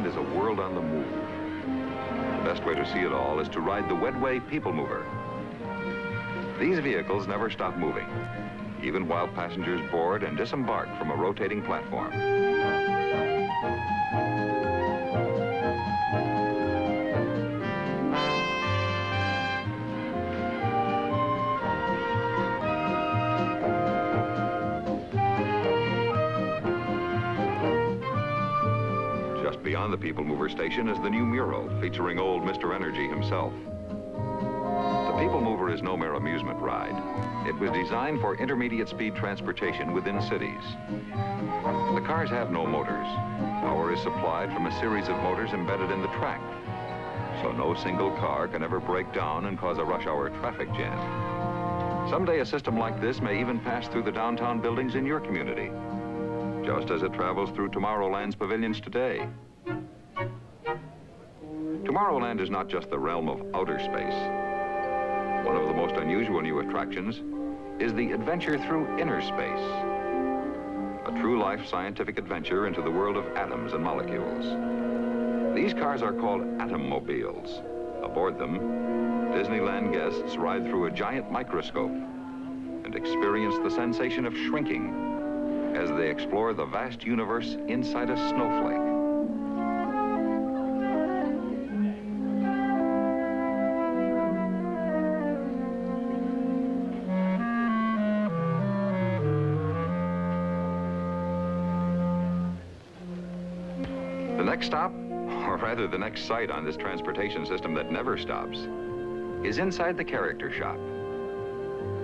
Tomorrowland is a world on the move. The best way to see it all is to ride the Wedway Peoplemover. These vehicles never stop moving, even while passengers board and disembark from a rotating platform. Just beyond the Peoplemover station is the new mural featuring old Mr. Energy himself. The Peoplemover is no mere amusement ride. It was designed for intermediate speed transportation within cities. The cars have no motors. Power is supplied from a series of motors embedded in the track, so no single car can ever break down and cause a rush hour traffic jam. Someday a system like this may even pass through the downtown buildings in your community, just as it travels through Tomorrowland's pavilions today. Tomorrowland is not just the realm of outer space. One of the most unusual new attractions is the adventure through inner space, a true-life scientific adventure into the world of atoms and molecules. These cars are called atom-mobiles. Aboard them, Disneyland guests ride through a giant microscope and experience the sensation of shrinking as they explore the vast universe inside a snowflake. The next stop, or rather the next site on this transportation system that never stops, is inside the character shop.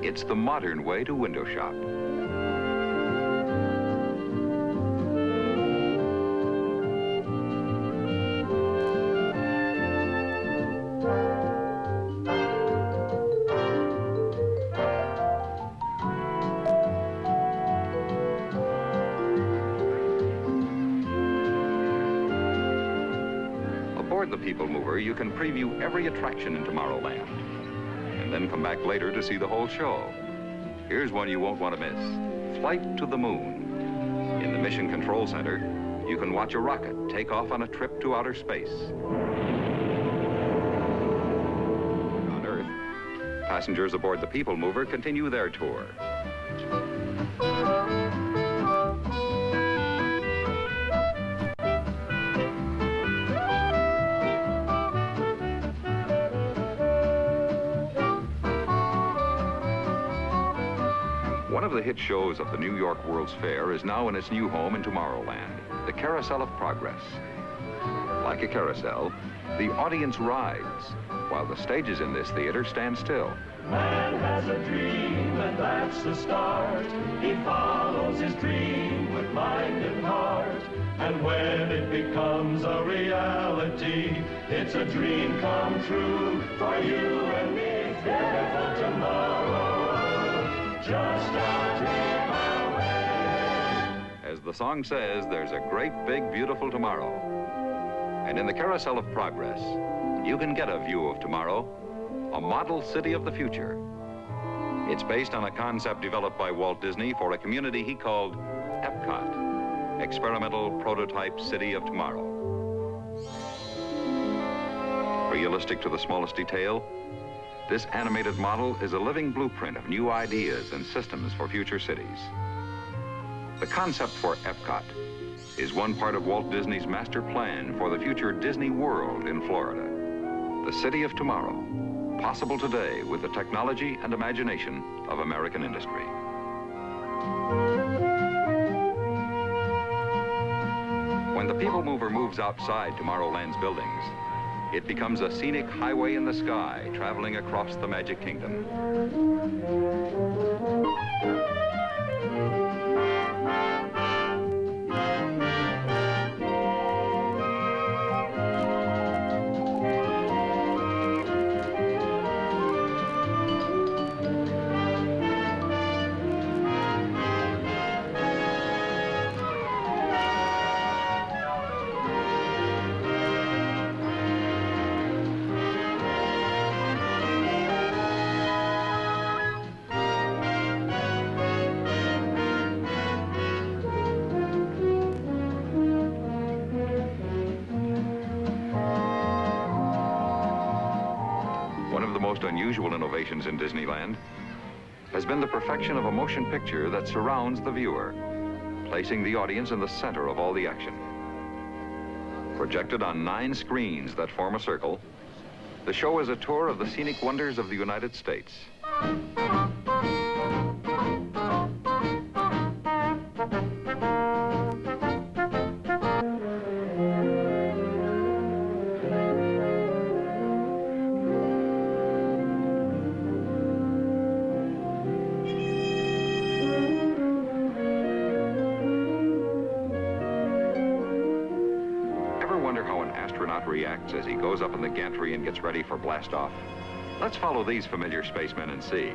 It's the modern way to window shop. Aboard the Peoplemover, you can preview every attraction in Tomorrowland, and then come back later to see the whole show. Here's one you won't want to miss: Flight to the Moon. In the Mission Control Center, you can watch a rocket take off on a trip to outer space. On Earth, passengers aboard the Peoplemover continue their tour. One of the hit shows of the New York World's Fair is now in its new home in Tomorrowland, the Carousel of Progress. Like a carousel, the audience rides, while the stages in this theater stand still. Man has a dream, and that's the start. He follows his dream with mind and heart. And when it becomes a reality, it's a dream come true for you and me. Beautiful tomorrow, just a dream away. As the song says, there's a great, big, beautiful tomorrow. And in the Carousel of Progress, you can get a view of tomorrow, a model city of the future. It's based on a concept developed by Walt Disney for a community he called Epcot, Experimental Prototype City of Tomorrow. Realistic to the smallest detail, this animated model is a living blueprint of new ideas and systems for future cities. The concept for Epcot is one part of Walt Disney's master plan for the future Disney World in Florida. The city of tomorrow, possible today with the technology and imagination of American industry. When the Peoplemover moves outside Tomorrowland's buildings, it becomes a scenic highway in the sky traveling across the Magic Kingdom. the most unusual innovations in Disneyland has been the perfection of a motion picture that surrounds the viewer, placing the audience in the center of all the action. Projected on 9 screens that form a circle, the show is a tour of the scenic wonders of the United States. Wonder how an astronaut reacts as he goes up in the gantry and gets ready for blast-off? Let's follow these familiar spacemen and see.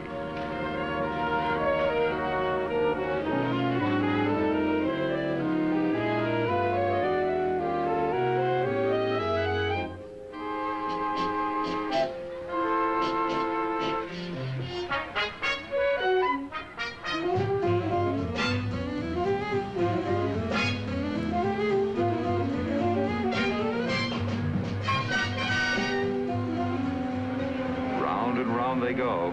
And round they go,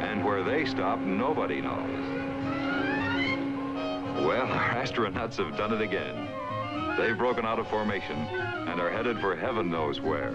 and where they stop, nobody knows. Well, our astronauts have done it again. They've broken out of formation and are headed for heaven knows where.